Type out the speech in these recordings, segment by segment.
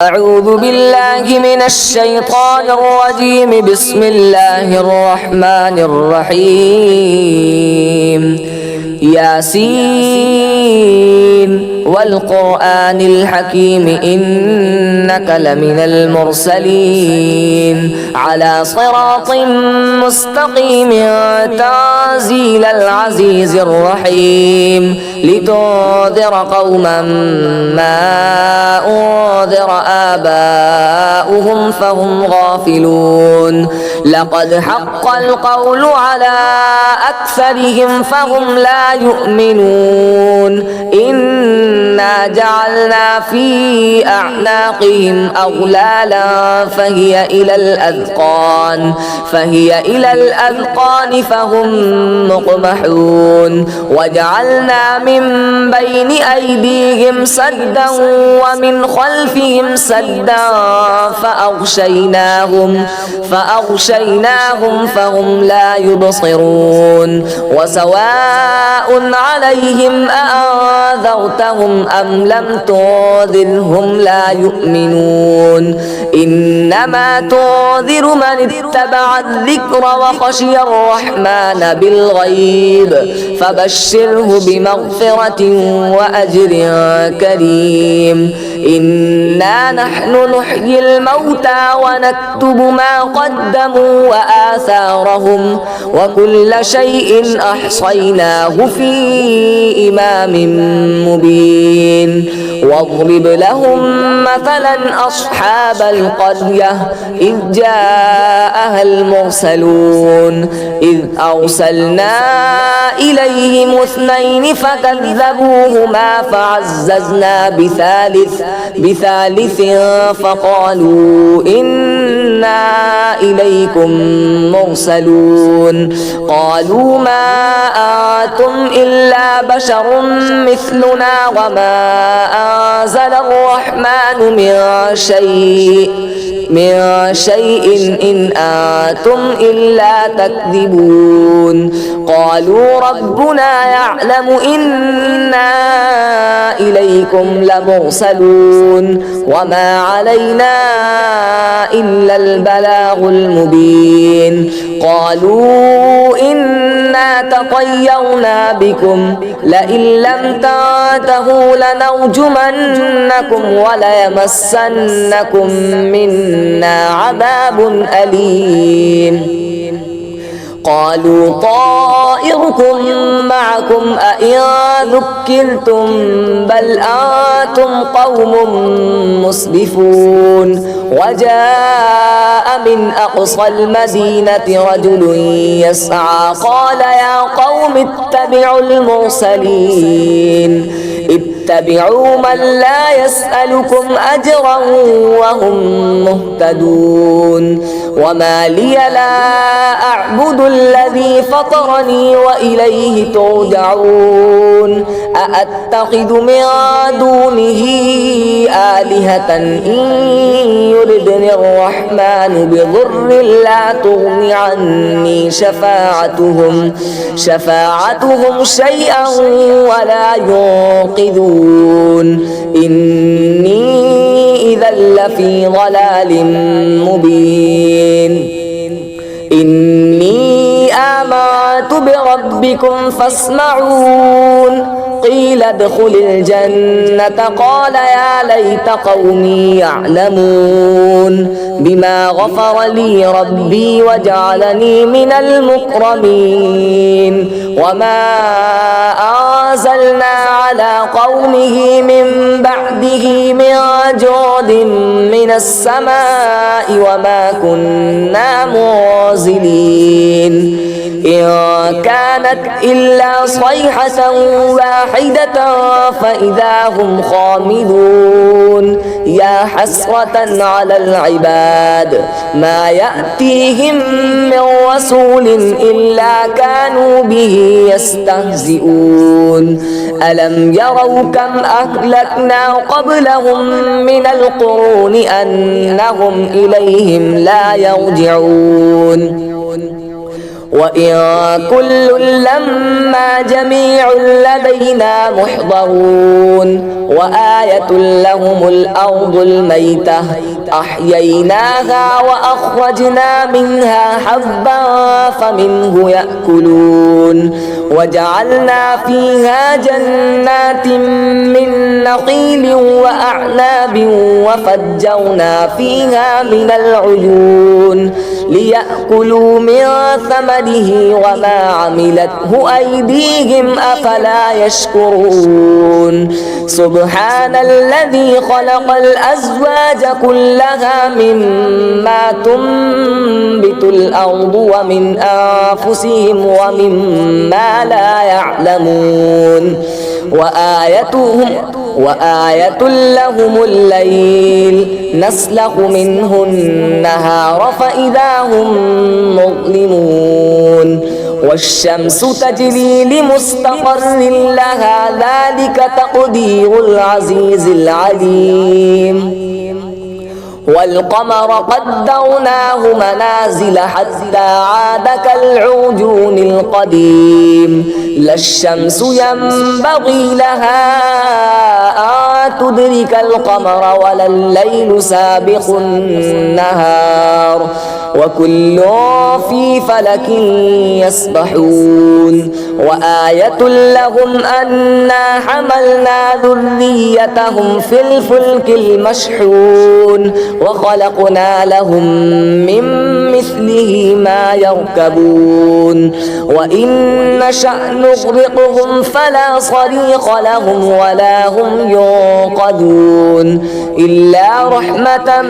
أعوذ بالله من الشيطان الرجيم. بسم الله الرحمن الرحيم. ياسين والقرآن الحكيم إنك لمن المرسلين على صراط مستقيم تنزيل العزيز الرحيم لتنذر قوما ما أنذر آباؤهم فهم غافلون. لقد حق القول على أكثرهم فهم لا يؤمنون. إنا جعلنا في أعناقهم أغلالا فهي إلى الأذقان فهم مقمحون. وجعلنا من بين أيديهم سدا ومن خلفهم سدا فأغشيناهم فهم لا يبصرون. وسواء عليهم أأنذرتهم أم لم تنذرهم لا يؤمنون. إنما تنذر من اتبع الذكر وخشي الرحمن بالغيب فبشره بمغفرة وأجر كريم. إنا نحن نحيي الموتى ونكتب ما قدموا وآثارهم وكل شيء أحصيناه في إمام مبين. واضرب لهم مثلا أصحاب القرية إذ جاءها المرسلون إذ أرسلنا إليهم اثنين فكذبوهما فعززنا بثالث فقالوا إنا إليكم مرسلون. قالوا ما أنتم إلا بشر مثلنا وما أنزل الرحمن من شيء إن أنتم إلا تكذبون. قالوا ربنا يعلم إنا إليكم لمرسلون وما علينا إلا البلاغ المبين. قالوا إنا تطيرنا بكم لئن لم تنتهوا لنرجمنكم وليمسنكم منا عذاب أليم. قالوا طائركم معكم أئن ذكرتم بل أنتم قوم مسرفون. وجاء من أقصى المدينة رجل يسعى قال يا قوم اتبعوا المرسلين اتبعوا من لا يسألكم أجرا وهم مهتدون. وما لي لا أعبد الذي فطرني وإليه ترجعون. أأتخذ من دونه آلهة إن يردني الرحمن بضر لا تغن عني شفاعتهم شيئا ولا ينقذون. إني إذا لفي ضلال مبين. إني آمنت بربكم فاسمعون. قيل ادخل الجنة قال يا ليت قومي يعلمون بما غفر لي ربي وجعلني من المكرمين. وما أنزلنا على قومه من بعده من جود من السماء وما كنا منزلين. إن كانت إلا صيحة واحدة فإذا هم خامدون. يا حسرة على العباد ما يأتيهم من رسول إلا كانوا به يستهزئون. ألم يروا كم أهلكنا قبلهم من القرون أنهم إليهم لا يرجعون. وإن كل لما جميع لدينا محضرون وآية لهم الأرض الميتة أحييناها وأخرجنا منها حبا فمنه يأكلون وجعلنا فيها جنات من نخيل وأعناب وفجرنا فيها من العيون ليأكلوا من ثمره وما عملته أيديهم أفلا يشكرون سبحان الذي خلق الأزواج كلها مما تنبت الأرض ومن أنفسهم ومما لا يعلمون وآية لهم الليل نسلخ منه النهار فإذا هم مظلمون والشمس تجري لمستقر لها ذلك تقدير العزيز العليم والقمر قدرناه منازل حتى عاد كالعرجون القديم لا الشمس ينبغي لها أن تدرك القمر ولا الليل سابق النهار وكل في فلك يسبحون وآية لهم أنا حملنا ذريتهم في الفلك المشحون وخلقنا لهم من مثله ما يركبون وإن نشأ نغرقهم فلا صريخ لهم ولا هم ينقذون إلا رحمة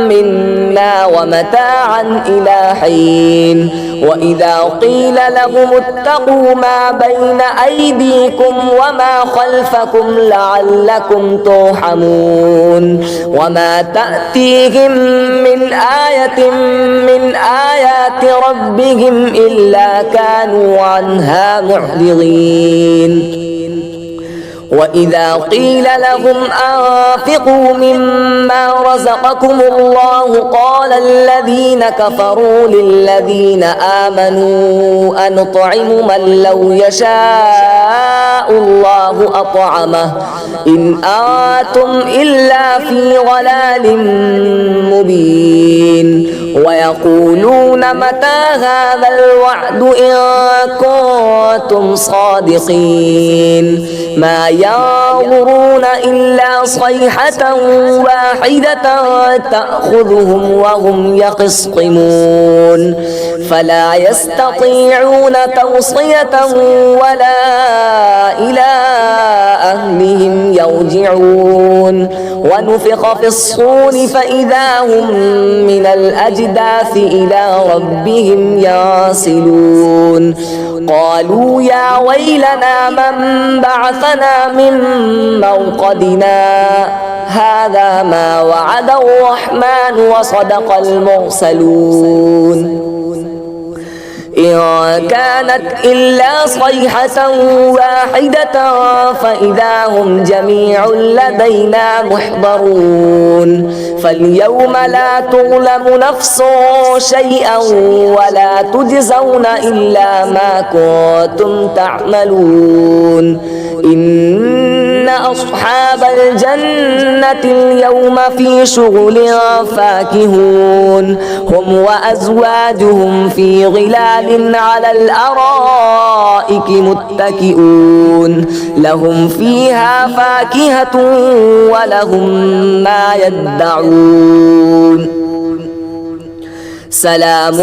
منا ومتاعا إلى حين وإذا قيل لهم اتقوا ما بين أيديكم وما خلفكم لعلكم ترحمون وما تأتيهم من آية من آيات ربهم إلا كانوا عنها معرضين وإذا قيل لهم أنفقوا مما رزقكم الله قال الذين كفروا للذين آمنوا أنطعم من لو يشاء الله أطعمه إن أنتم إلا في ضلال مبين ويقولون متى هذا الوعد إن كنتم صادقين ما ينظرون إلا صيحة واحدة تأخذهم وهم يخصمون فلا يستطيعون توصية ولا إلى أهلهم يرجعون ونفخ في الصور فإذا هم من الأجداث إلى ربهم ينسلون قالوا يا ويلنا من بعثنا من مرقدنا هذا ما وعد الرحمن وصدق المرسلون إن كانت إلا صيحة واحدة فإذا هم جميع لدينا محضرون فاليوم لا تظلم نفس شيئا ولا تجزون إلا ما كنتم تعملون إن أصحاب الجنة اليوم في شغل فاكهون هم وأزواجهم في ظلال على الأرائك متكئون لهم فيها فاكهة ولهم ما يدعون سلام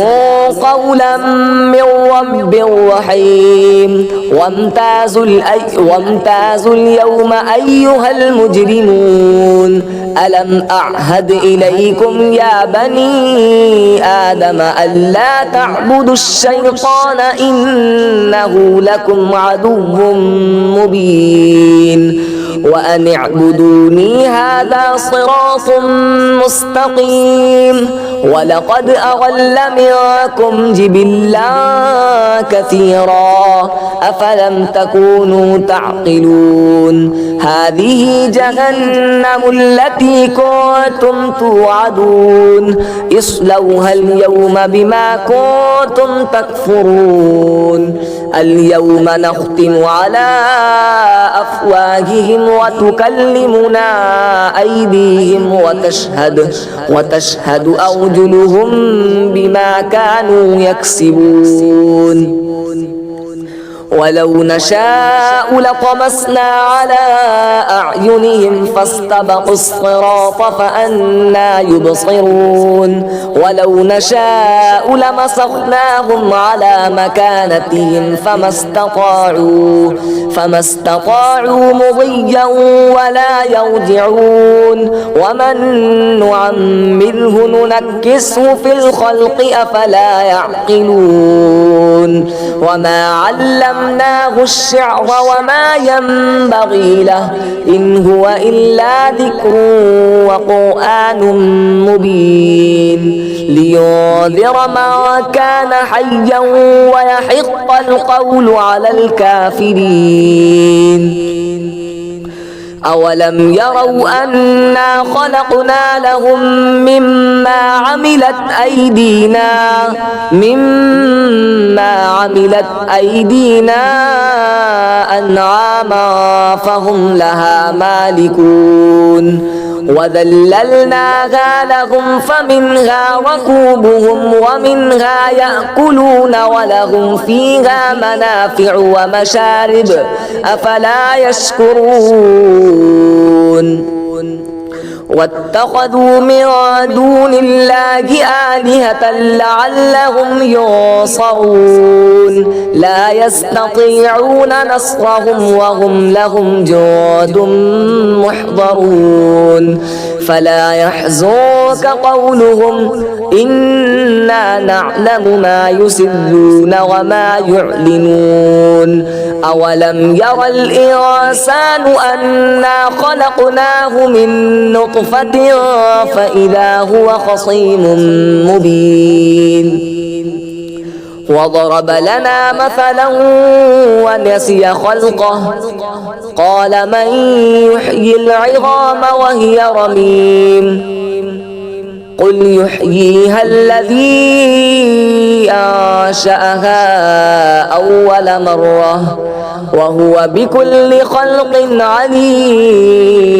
قولا من رب رحيم وامتازوا اليوم أيها المجرمون ألم أعهد إليكم يا بني آدم ألا تعبدوا الشيطان إنه لكم عدو مبين وأن اعبدوني هذا صراط مستقيم ولقد أضل منكم جبلا كثيرا أفلم تكونوا تعقلون هذه جهنم التي كنتم توعدون اصلوها اليوم بما كنتم تكفرون اليوم نختم على أفواههم وتكلمنا أيديهم وتشهد أرجلهم بما كانوا يكسبون ولو نشاء لطمسنا على أعينهم فاستبقوا الصراط فأنى يبصرون ولو نشاء لمسخناهم على مكانتهم فما استطاعوا مضيا ولا يرجعون ومن نعمره ننكسه في الخلق أفلا يعقلون وما علمناه الشعر وما ينبغي له إن هو إلا ذكر وقرآن مبين لينذر من كان حيا ويحق القول على الكافرين أولم يروا أنا خلقنا لهم مما عملت أيدينا أنعاما فهم لها مالكون وذللناها لهم فمنها ركوبهم ومنها يأكلون ولهم فيها منافع ومشارب أفلا يشكرون واتخذوا من دون الله آلهة لعلهم ينصرون لا يستطيعون نصرهم وهم لهم جند محضرون فلا يحزنك قولهم إنا نعلم ما يسرون وما يعلنون أولم ير الإنسان أنا خلقناه من نطفة فإذا هو خصيم مبين وضرب لنا مثلا ونسي خلقه قال من يحيي العظام وهي رميم قل يحييها الذي أنشأها أول مرة وهو بكل خلق عليم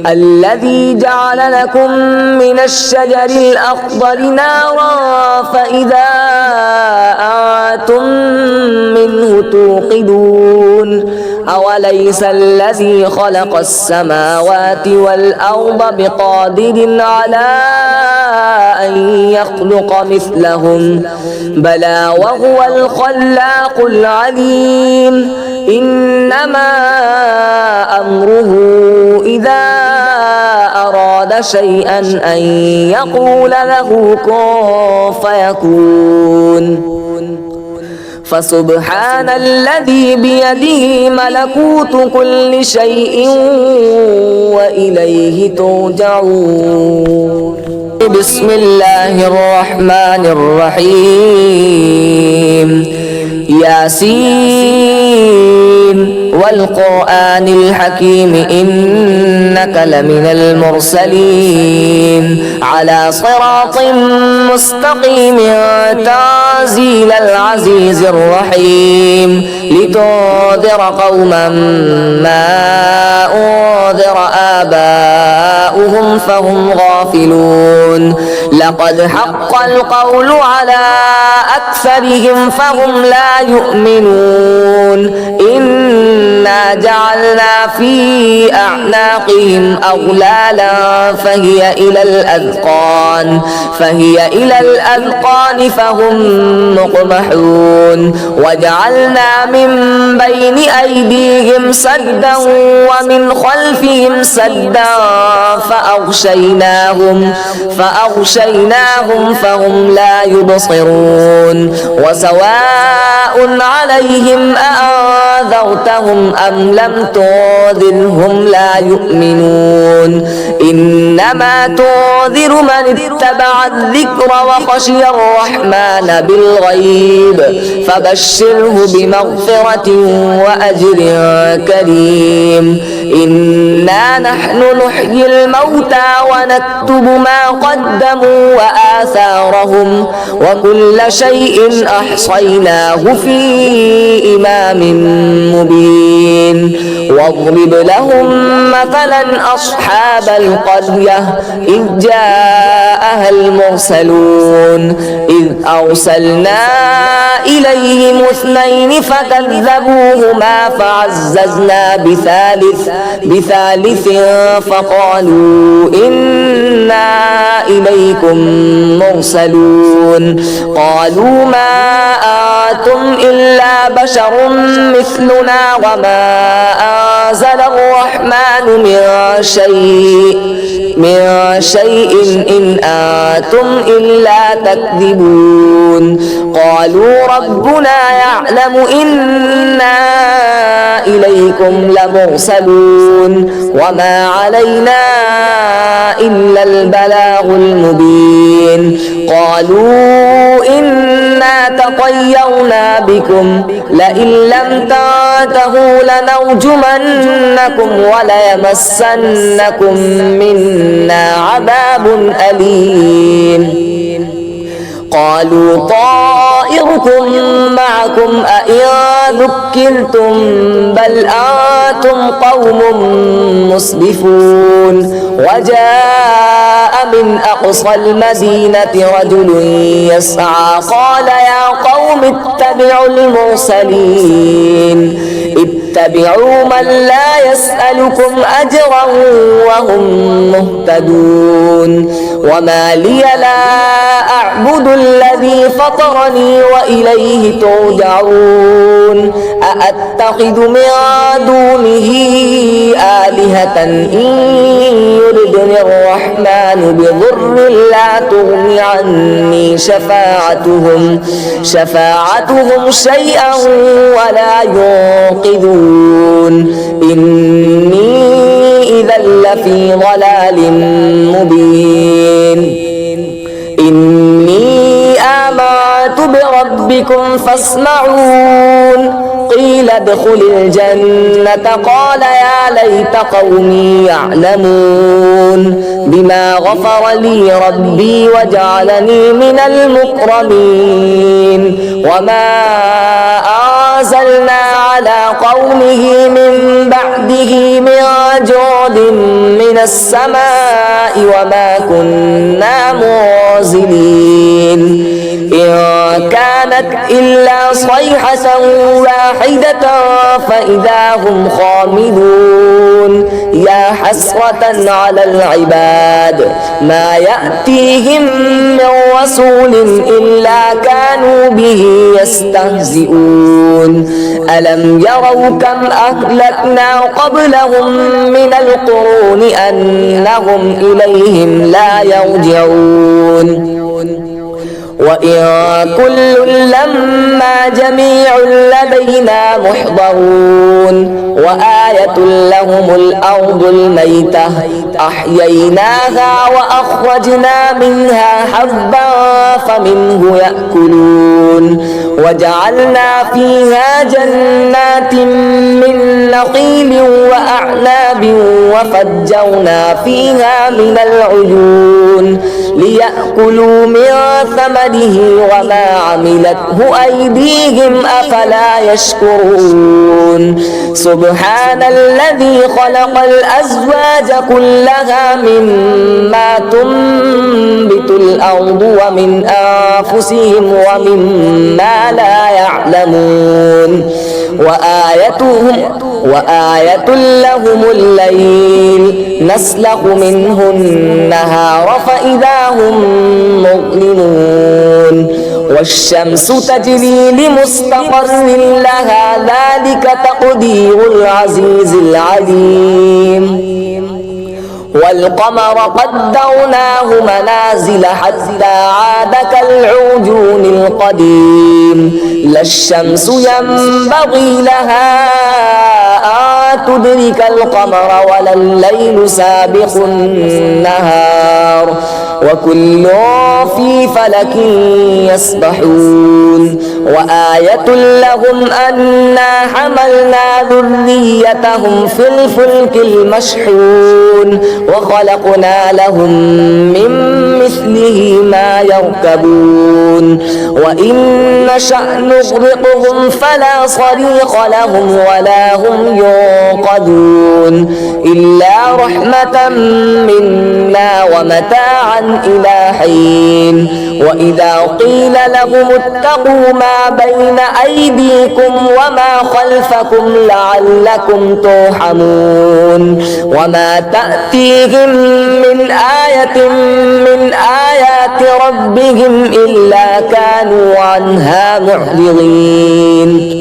الذي جعل لكم من الشجر الأخضر نارا فإذا أنتم منه توقدون أوليس الذي خلق السماوات والأرض بقادر على أن يخلق مثلهم بلى وهو الخلاق العليم إنما أمره إذا أراد شيئا أن يقول له كن فيكون فسبحان الذي بيده ملكوت كل شيء وإليه ترجعون بسم الله الرحمن الرحيم ياسين والقرآن الحكيم إنك لمن المرسلين على صراط مستقيم تنزيل العزيز الرحيم لتنذر قوما ما أنذر آباؤهم فهم غافلون لقد حق القول على أكثرهم فهم لا يؤمنون إنا جعلنا في أعناقهم أغلالا فهي إلى الأذقان فهم مقمحون وجعلنا من بين أيديهم سدا ومن خلفهم سدا فأغشيناهم فهم لا يبصرون وسواء عليهم أنذرتهم أم لم تنذرهم لا يؤمنون إنما تنذر من اتبع الذكر وخشي الرحمن بالغيب فبشره بمغفرة وأجر كريم إنا نحن نحيي الموتى ونكتب ما قدموا وآثارهم وكل شيء أحصيناه في إمام مبين واضرب لهم مثلا أصحاب القرية إذ جاءها المرسلون إذ أرسلنا إليهم اثنين فكذبوهما فعززنا بثالث فقالوا إنا إليكم مرسلون قالوا ما أنتم إلا بشر مثلنا وما أنزل الرحمن من شيء إن أنتم إلا تكذبون قالوا ربنا يعلم إنا إليكم لمرسلون وما علينا إلا البلاغ المبين قالوا إنا تطيرنا بكم لئن لم تنتهوا لنرجمنكم وليمسنكم منا عذاب أليم قالوا طائركم معكم أئن ذكرتم بل أنتم قوم مسرفون وجاء من أقصى المدينة رجل يسعى قال يا قوم اتبعوا المرسلين اتبعوا من لا يسألكم أجرا وهم مهتدون وما لي لا أعبد الذي فطرني وإليه ترجعون أأتخذ من دونه آلهة إن يردني الرحمن بضر لا تغني عني شفاعتهم شيئا ولا ينقذون إني إذا لفي ضلال مبين إني آمنت بربكم فاسمعون قيل ادخل الجنة قال يا ليت قومي يعلمون بما غفر لي ربي وجعلني من المكرمين وما أنزلنا على قومه من بعده من جود من السماء وما كنا منزلين إن كانت إلا صيحة واحدة فإذا هم خامدون يا حسرة على العباد ما يأتيهم من رسول إلا كانوا به يستهزئون ألم يروا كم أهلكنا قبلهم من القرون أنهم إليهم لا يرجعون وإن كل لما جميع لدينا محضرون وآية لهم الأرض الميتة أحييناها وأخرجنا منها حبا فمنه يأكلون وجعلنا فيها جنات من نخيل وأعناب وفجرنا فيها من العيون ليأكلوا من ثمره وما عملته أيديهم أفلا يشكرون سبحان الذي خلق الأزواج كلها مما تنبت الأرض ومن أنفسهم ومما لا يعلمون وآية لهم الليل نسلخ منه النهار فإذا هم مظلمون والشمس تجري لمستقر لها ذلك تقدير العزيز العليم والقمر قدرناه منازل حتى عاد كالعرجون القديم لا الشمس ينبغي لها أن تدرك القمر ولا الليل سابق النهار وكل في فلك يسبحون وآية لهم أنا حملنا ذريتهم في الفلك المشحون وخلقنا لهم من مثله ما يركبون وإن نشأ نغرقهم فلا صريخ لهم ولا هم ينقذون إلا رحمة منا ومتاعا إلى حين وإذا قيل لهم اتقوا ما بين أيديكم وما خلفكم لعلكم ترحمون وما تأتيهم من آية من آيات ربهم إلا كانوا عنها معرضين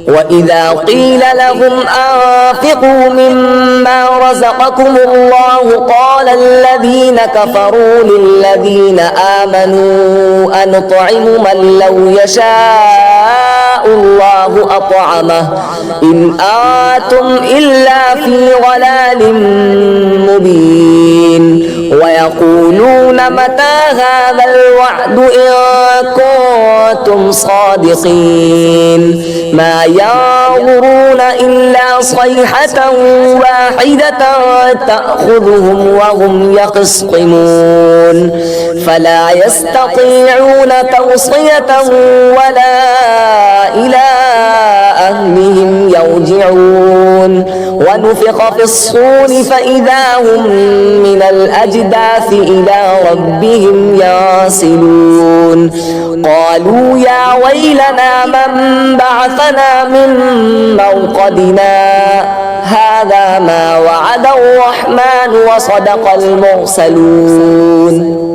وإذا قيل لهم أنفقوا مما رزقكم الله قال الذين كفروا للذين آمنوا أنطعم من لو يشاء الله أطعمه إن أنتم إلا في ضلال مبين ويقولون متى هذا الوعد إن كنتم صادقين ما ينظرون إلا صيحة واحدة تأخذهم وهم يخصمون فلا يستطيعون توصية ولا إلى أهلهم يرجعون ونفخ في الصور فإذا هم من الأجداث إلى ربهم ينسلون قالوا يا ويلنا من بعثنا من مرقدنا هذا ما وعد الرحمن وصدق المرسلون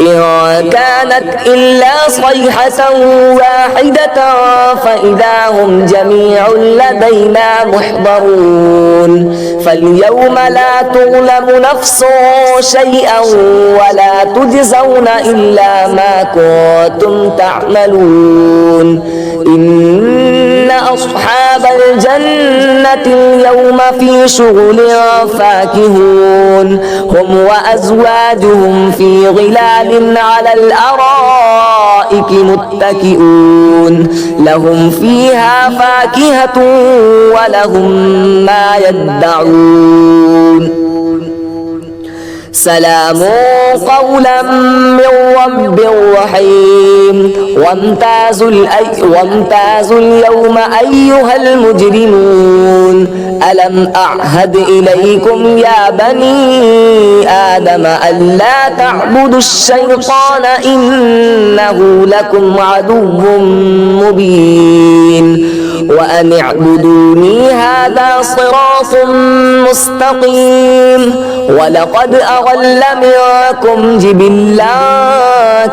إن كانت إلا صيحة واحدة فإذا هم جميع لدينا محضرون فاليوم لا تظلم نفس شيئا ولا تجزون إلا ما كنتم تعملون إن أصحاب الجنة اليوم في شغل فاكهون هم وأزواجهم في ظلال على الأرائك متكئون لهم فيها فاكهة ولهم ما يدعون سلام قولا من رب رحيم وامتازوا اليوم أيها المجرمون ألم أعهد إليكم يا بني آدم ألا تعبدوا الشيطان إنه لكم عدو مبين وأن اعبدوني هذا صراط مستقيم ولقد أضل منكم جبلا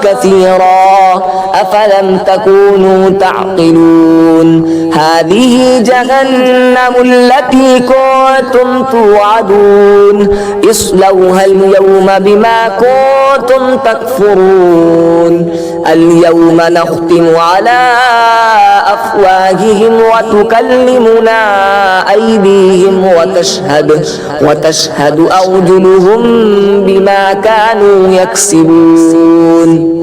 كثيرا أفلم تكونوا تعقلون هذه جهنم التي كنتم توعدون اصلوها اليوم بما كنتم تكفرون اليوم نختم على أفواههم وتكلمنا أيديهم وتشهد أرجلهم بما كانوا يكسبون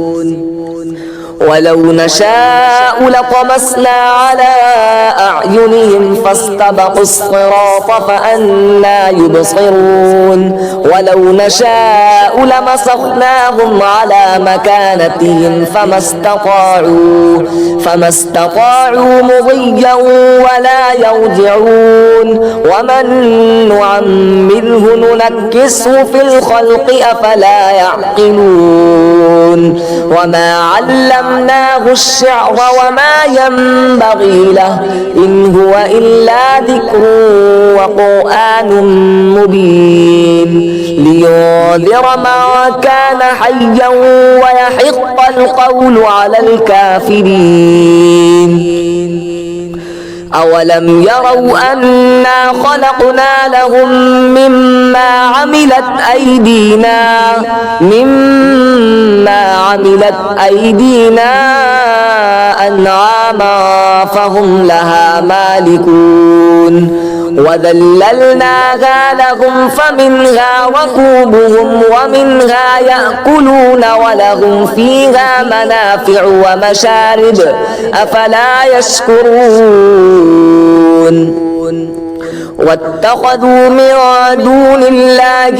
ولو نشاء لطمسنا على أعينهم فاستبقوا الصراط فأنى يبصرون ولو نشاء لمسخناهم على مكانتهم فما استطاعوا مضيا ولا يرجعون ومن نعمره ننكسه في الخلق أفلا يعقلون وما علمناه الشعر وما ينبغي له إن هو إلا ذكر وقرآن مبين لينذر من كان حيا ويحق القول على الكافرين أولم يروا أنا خلقنا لهم مما عملت أيدينا أنعاما فهم لها مالكون وذللناها لهم فمنها ركوبهم ومنها يأكلون ولهم فيها منافع ومشارب أفلا يشكرون واتخذوا من دون الله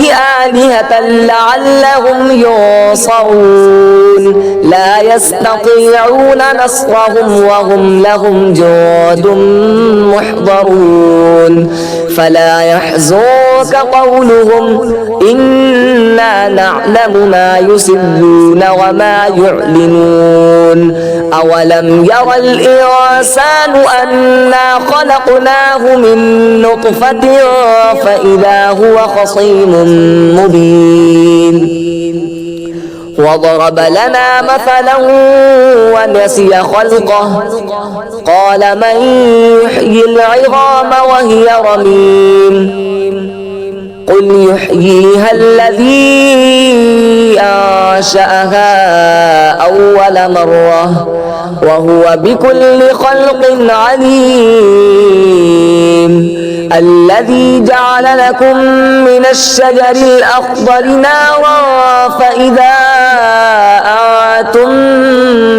آلهة لعلهم ينصرون لا يستطيعون نصرهم وهم لهم جند محضرون فلا يحزنك قولهم إنا نعلم ما يسرون وما يعلنون أولم ير الإنسان أنا خلقناه من نطفة فإذا هو خصيم مبين وضرب لنا مثلا ونسي خلقه قال من يحيي العظام وهي رميم قل يحييها الذي أنشأها أول مرة وهو بكل خلق عليم الذي جعل لكم من الشجر الأخضر نارا فإذا أنتم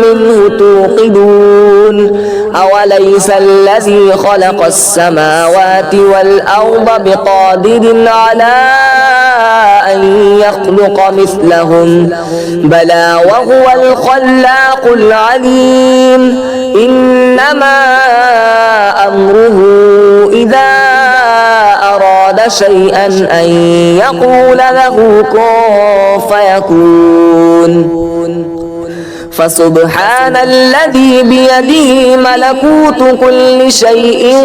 منه توقدون أوليس الذي خلق السماوات والأرض بقادر على أن يخلق مثلهم بلى وهو الخلاق العليم إنما أمره إذا أراد شيئا أن يقول له كن فيكون فسبحان الذي بيده ملكوت كل شيء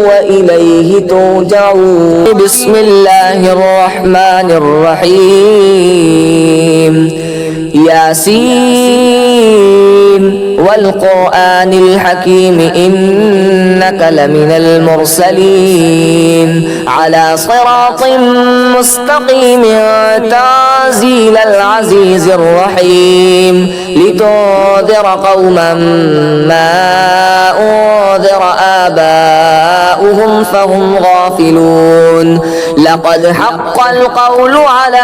وإليه ترجعون بسم الله الرحمن الرحيم ياسين والقرآن الحكيم إنك لمن المرسلين على صراط مستقيم تنزيل العزيز الرحيم لتنذر قوما ما أنذر آباؤهم فهم غافلون لقد حق القول على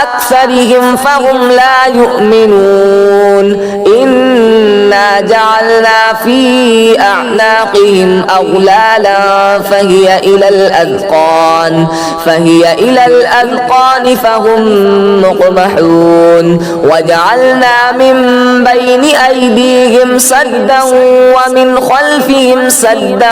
أكثرهم فهم لا يؤمنون إنا جعلنا في أعناقهم أغلالا فهي إلى الأذقان فهم مقمحون وجعلنا من بين أيديهم سدا ومن خلفهم سدا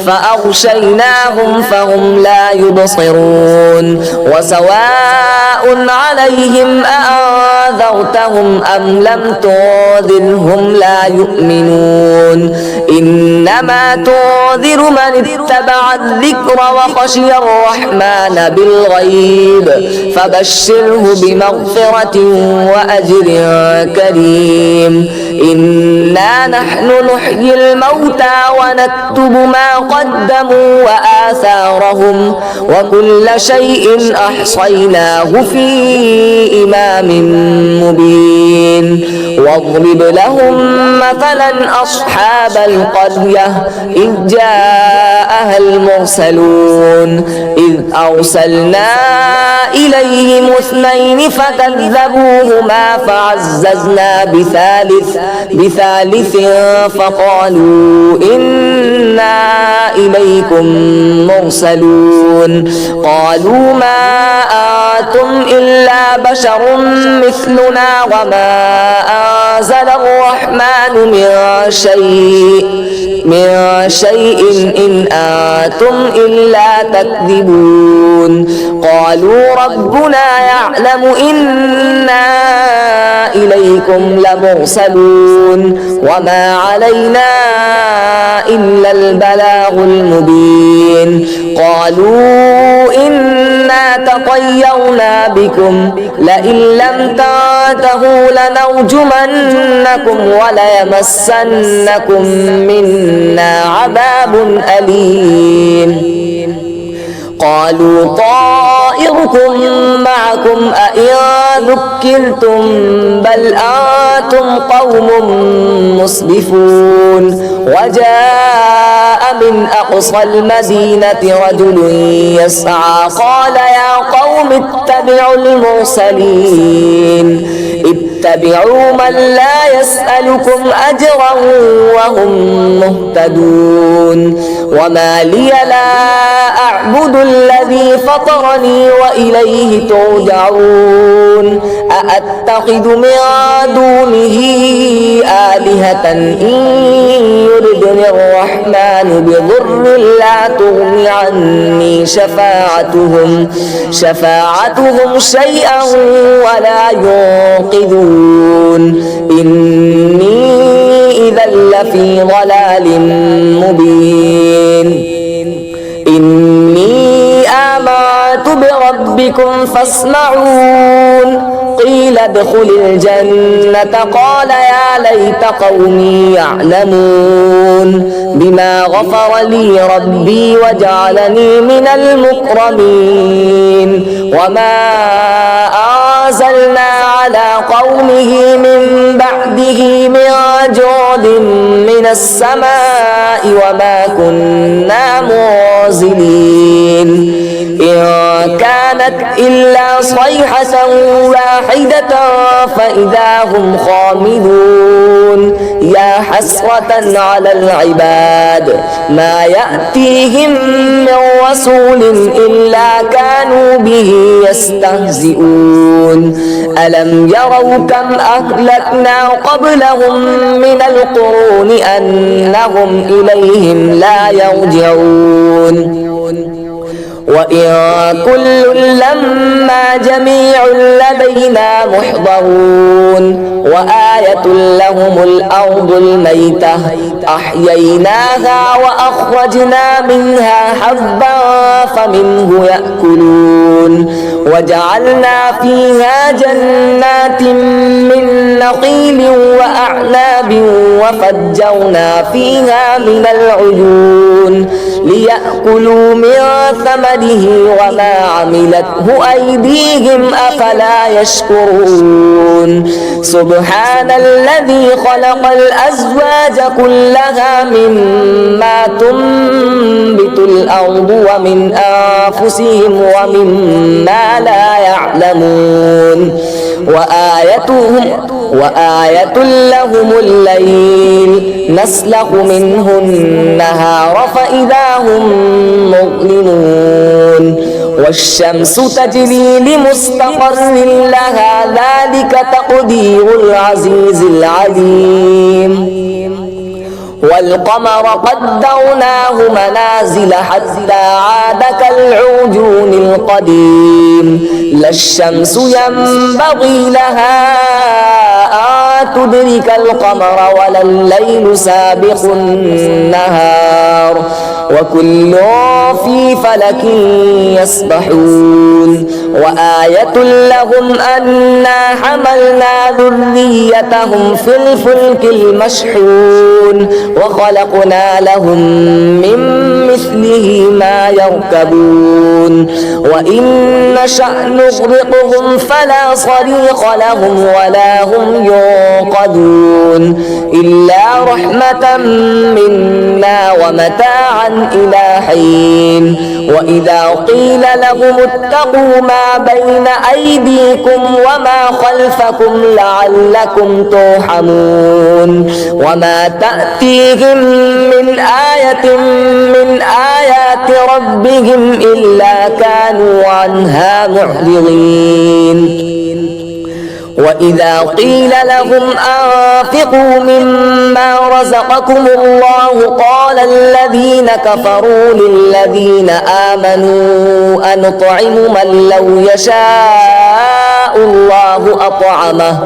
فأغشيناهم فهم لا يبصرون وسواء عليهم أأنذرتهم أم لم تنذرهم لا يؤمنون إنما تنذر من اتبع الذكر وخشي الرحمن بالغيب فبشره بمغفرة وأجر كريم إنا نحن نحيي الموتى ونكتب ما قدموا وآثارهم وكل شيء أحصيناه في إمام مبين واضرب لهم مثلا أصحاب القرية إذ جاءها المرسلون إذ أرسلنا إليهم اثنين فكذبوهما فعززنا بثالث فقالوا إنا إليكم مرسلون قالوا ما أنتم إلا بشر مثلنا وما أنزل الرحمن من شيء إن أنتم إلا تكذبون قالوا ربنا يعلم إنا إليكم لمرسلون وما علينا إلا البلاغ المبين قالوا إنا تطيرنا بكم لئن لم تنتهوا لنرجمنكم وليمسنكم منا عذاب أليم قالوا طائركم معكم أئن ذكرتم بل أنتم قوم مسرفون وجاء من أقصى المدينة رجل يسعى قال يا قوم اتبعوا المرسلين اتبعوا من لا يسألكم أجرا وهم مهتدون وما لي لا أعبد الذي فطرني وإليه ترجعون أأتخذ من دونه آلهة إن يردني الرحمن بضر لا تغن عني شفاعتهم شيئا ولا ينقذون إني إذا لفي ضلال مبين إني آمنت بربكم فاسمعون قيل ادخل الجنة قال يا ليت قومي يعلمون بما غفر لي ربي وجعلني من المكرمين وما أنزلنا على قومه من بعده من جود من السماء وما كنا منزلين إن كانت إلا صيحة واحدة فإذا هم خامدون يا حسرة على العباد ما يأتيهم من رسول إلا كانوا به يستهزئون ألم يروا كم أهلكنا قبلهم من القرون أنهم إليهم لا يرجعون وإن كل لما جميع لدينا محضرون وآية لهم الأرض الميتة أحييناها وأخرجنا منها حبا فمنه يأكلون وجعلنا فيها جنات من نخيل وأعناب وفجرنا فيها من العيون ليأكلوا من ثمره وما عملته أيديهم أفلا يشكرون سبحان الذي خلق الأزواج كلها مما تنبت الأرض ومن أنفسهم ومما لا يعلمون وآية لهم الليل نسلخ منه النهار فإذا هم مظلمون والشمس تجري لمستقر لها ذلك تقدير العزيز العليم والقمر قدرناه منازل حتى عاد كالعرجون القديم لا الشمس ينبغي لها أن تدرك القمر ولا الليل سابق النهار وكل في فلك يسبحون وآية لهم أنا حملنا ذريتهم في الفلك المشحون وخلقنا لهم من مثله ما يركبون وإن نشأ نغرقهم فلا صريخ لهم ولا هم ينقذون إلا رحمة منا ومتاعا إلى حين وإذا قيل لهم اتقوا ما بين أيديكم وما خلفكم لعلكم ترحمون وما تأتيهم من آية من آيات ربهم إلا كانوا عنها معرضين وإذا قيل لهم أنفقوا مما رزقكم الله قال الذين كفروا للذين آمنوا أنطعم من لو يشاء الله أطعمه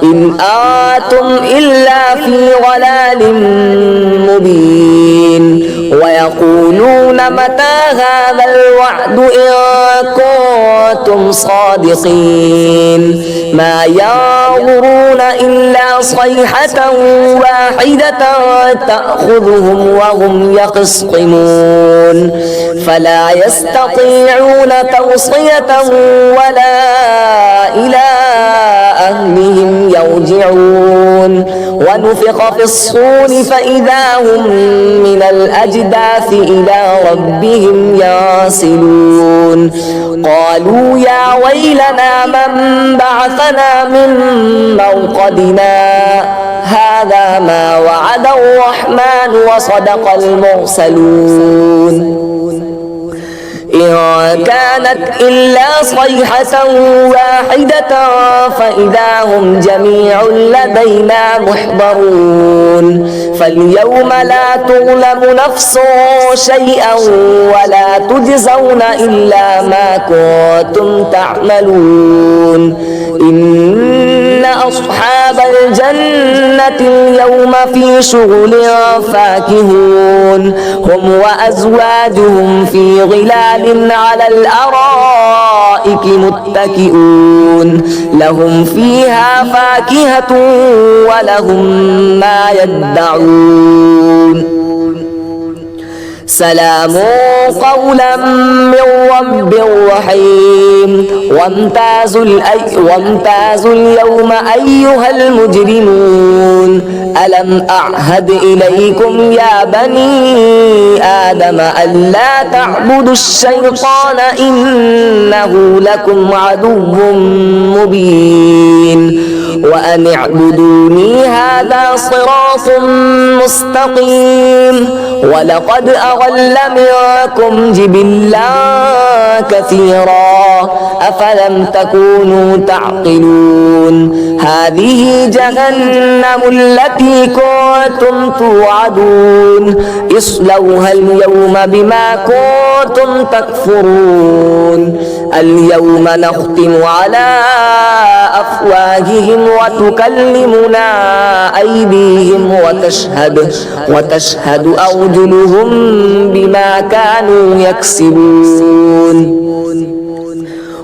إن أنتم إلا في ضلال مبين ويقولون متى هذا الوعد إن كنتم صادقين ما ينظرون إلا صيحة واحدة تأخذهم وهم يخصمون فلا يستطيعون توصية ولا إلى أهلهم يرجعون ونفخ في الصور فإذا هم من الأجداث إلى ربهم ينسلون قالوا يا ويلنا من بعثنا من مرقدنا هذا ما وعد الرحمن وصدق المرسلون إن كانت إلا صيحة واحدة فإذا هم جميع لدينا محضرون فاليوم لا تظلم نفس شيئا ولا تجزون إلا ما كنتم تعملون إن أصحاب الجنة اليوم في شغل فاكهون هم وأزواجهم في ظلال على الأرائك متكئون لهم فيها فاكهة ولهم ما يدعون سلام قولا من رب رحيم وامتازوا اليوم أيها المجرمون ألم أعهد إليكم يا بني آدم ألا تعبدوا الشيطان إنه لكم عدو مبين وأن اعبدوني هذا صراط مستقيم ولقد أضل منكم جبلا كثيرا أفلم تكونوا تعقلون هذه جهنم التي كنتم توعدون اصلوها اليوم بما كنتم تكفرون اليوم نختم على أفواههم وتكلمنا أيديهم وتشهد أرجلهم بما كانوا يكسبون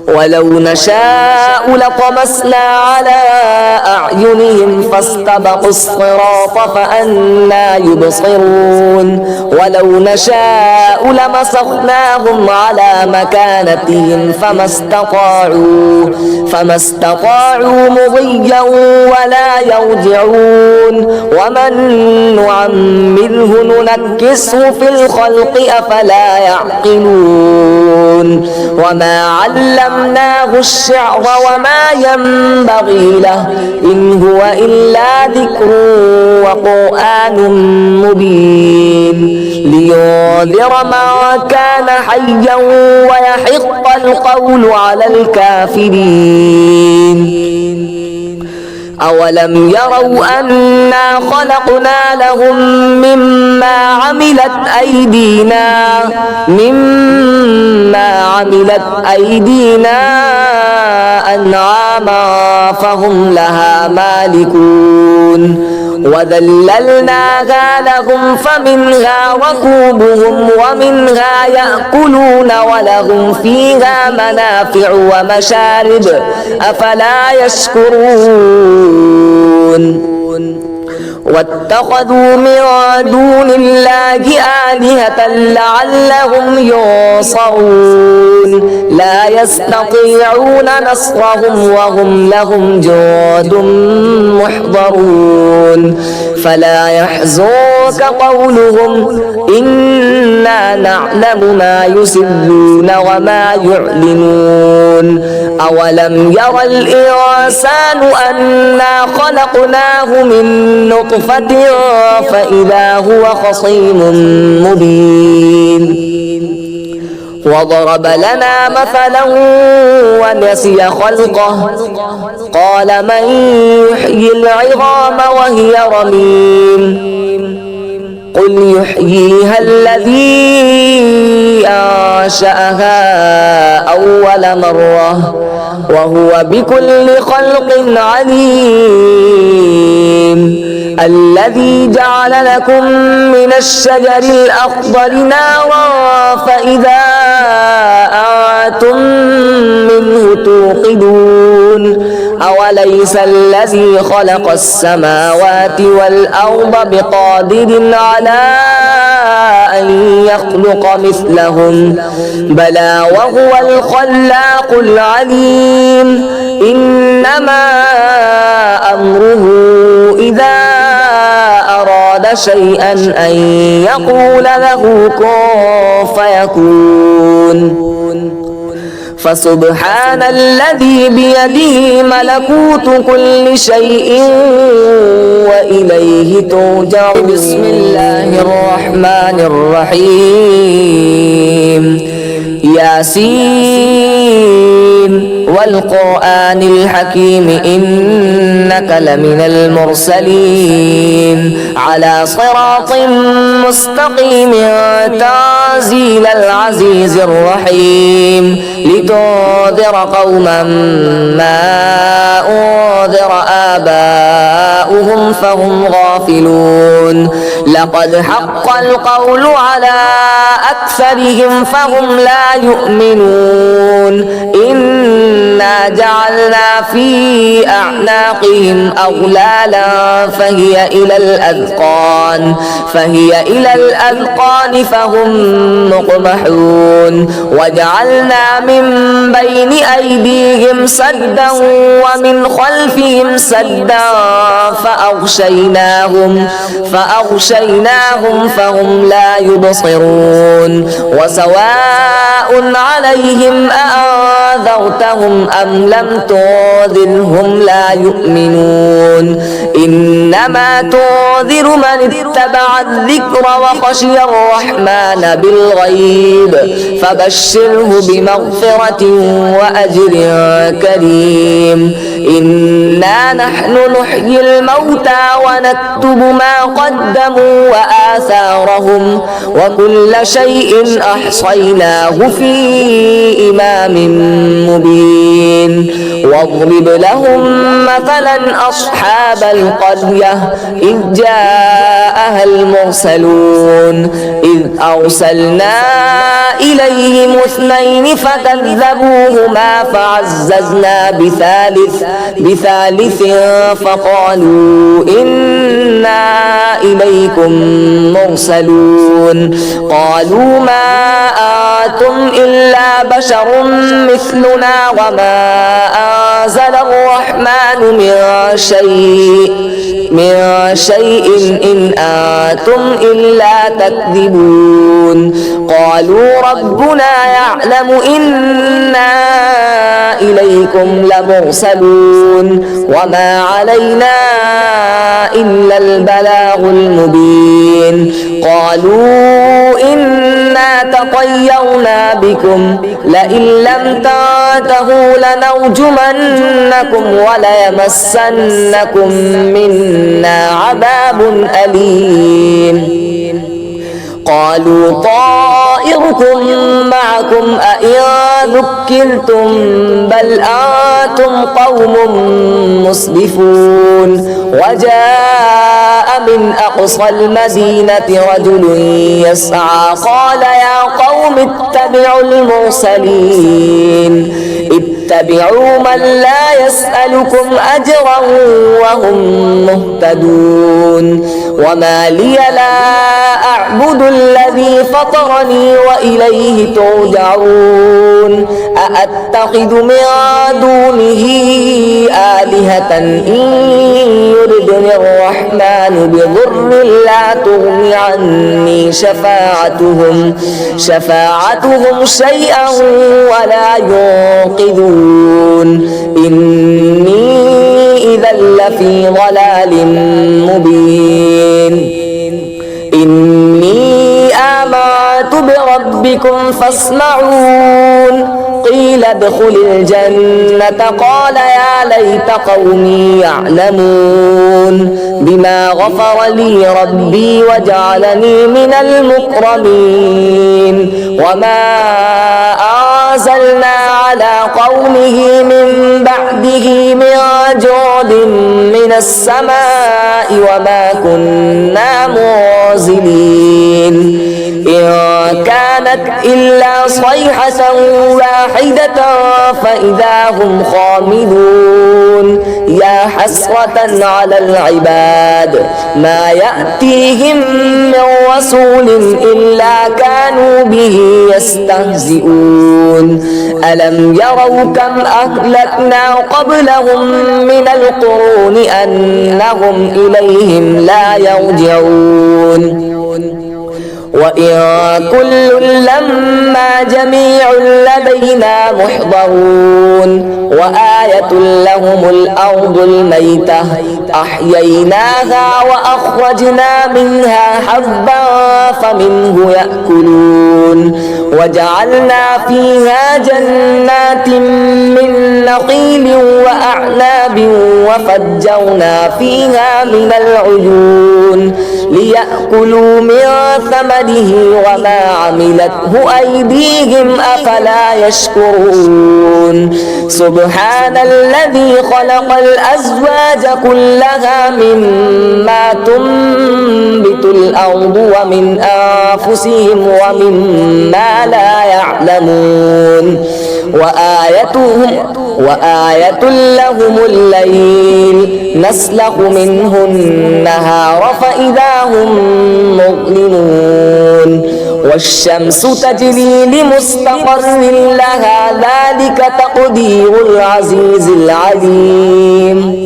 ولو نشاء لطمسنا على أعينهم فاستبقوا الصراط فأنى يبصرون ولو نشاء لمسخناهم على مكانتهم فما استطاعوا مضيا ولا يرجعون ومن نعمره ننكسه في الخلق أفلا يعقلون وما علمناه الشعر وما ينبغي له إن هو إلا ذكر وقرآن مبين لينذر من كان حيا ويحق القول على الكافرين أولم يروا أنا خلقنا لهم مما عملت أيدينا أنعاما فهم لها مالكون وذللناها لهم فمنها ركوبهم ومنها يأكلون ولهم فيها منافع ومشارب أفلا يشكرون واتخذوا من دون الله آلهة لعلهم ينصرون لا يستطيعون نصرهم وهم لهم جند محضرون فلا يحزنك قولهم إنا نعلم ما يسرون وما يعلنون أولم ير الإنسان أنا خلقناه من نطفة فإذا هو خصيم مبين وضرب لنا مثلا ونسي خلقه قال من يحيي العظام وهي رميم قل يحييها الذي أنشأها أول مرة وهو بكل خلق عليم الذي جعل لكم من الشجر الأخضر نارا فإذا أنتم منه توقدون أوليس الذي خلق السماوات والأرض بقادر على أن يخلق مثلهم بلى وهو الخلاق العليم إنما أمره إذا أراد شيئا أن يقول له كن فيكون فسبحان الذي بيده ملكوت كل شيء وإليه ترجعون بسم الله الرحمن الرحيم ياسين والقرآن الحكيم إنك لمن المرسلين على صراط مستقيم تنزيل العزيز الرحيم لتنذر قوما ما أنذر آباؤهم فهم غافلون لقد حق القول على أكثرهم فهم لا يؤمنون إنا جعلنا في أعناقهم أغلالا فهي إلى الأذقان فهم مقمحون وجعلنا من بين أيديهم سدا ومن خلفهم سدا فأغشيناهم فهم لا يبصرون وسواء عليهم أأنذرتهم أم لم تنذرهم لا يؤمنون إنما تنذر من اتبع الذكر وخشي الرحمن بالغيب فبشره بمغفرة وأجر كريم إنا نحن نحيي الموتى ونكتب ما قدموا وآثارهم وكل شيء أحصيناه في إمام مبين واضرب لهم مثلا أصحاب القرية إذ جاءها المرسلون إذ أرسلنا إليهم اثنين فكذبوهما فعززنا بثالث فقالوا إنا إليكم مرسلون قالوا ما أنتم إلا بشر مثلنا وما أنزل الرحمن من شيء إن أنتم إلا تكذبون قالوا ربنا يعلم إنا إليكم لمرسلون وما علينا إلا البلاغ المبين قالوا إنا تطيرنا بكم لئن لم تنتهوا لنرجمنكم وليمسنكم منا عذاب أليم قالوا طائركم معكم أئن ذكرتم بل أنتم قوم مسرفون وجاء من أقصى المدينة رجل يسعى قال يا قوم اتبعوا المرسلين اتبعوا من لا يسألكم أجرا وهم مهتدون وما لي لا أعبد الذي فطرني وإليه ترجعون أأتخذ من دونه آلهة إن يردني الرحمن بضر لا تغن عني شفاعتهم شيئا ولا ينقذون إني إذا لفي ضلال مبين إني آمنت بربكم فاسمعون قيل ادخل الجنة قال يا ليت قومي يعلمون بما غفر لي ربي وجعلني من المكرمين وما أرسلنا على قومه من بعده من جود من السماء وما كنا منزلين إن كانت إلا صيحة واحدة فإذا هم خامدون يا حسرة على العباد ما يأتيهم من رسول إلا كانوا به يستهزئون ألم يروا كم أهلكنا قبلهم من القرون أنهم إليهم لا يرجعون وإن كل لما جميع لدينا محضرون وآية لهم الأرض الميتة أحييناها وأخرجنا منها حبا فمنه يأكلون وجعلنا فيها جنات من نخيل وأعناب وفجرنا فيها من العيون ليأكلوا من ثمره وما عملته أيديهم أفلا يشكرون سبحان الذي خلق الأزواج كلها مما تنبت الأرض ومن أنفسهم ومما لا يعلمون وآية لهم الليل نسلخ منه النهار فإذا هم مظلمون والشمس تجري لمستقر لها ذلك تقدير العزيز العليم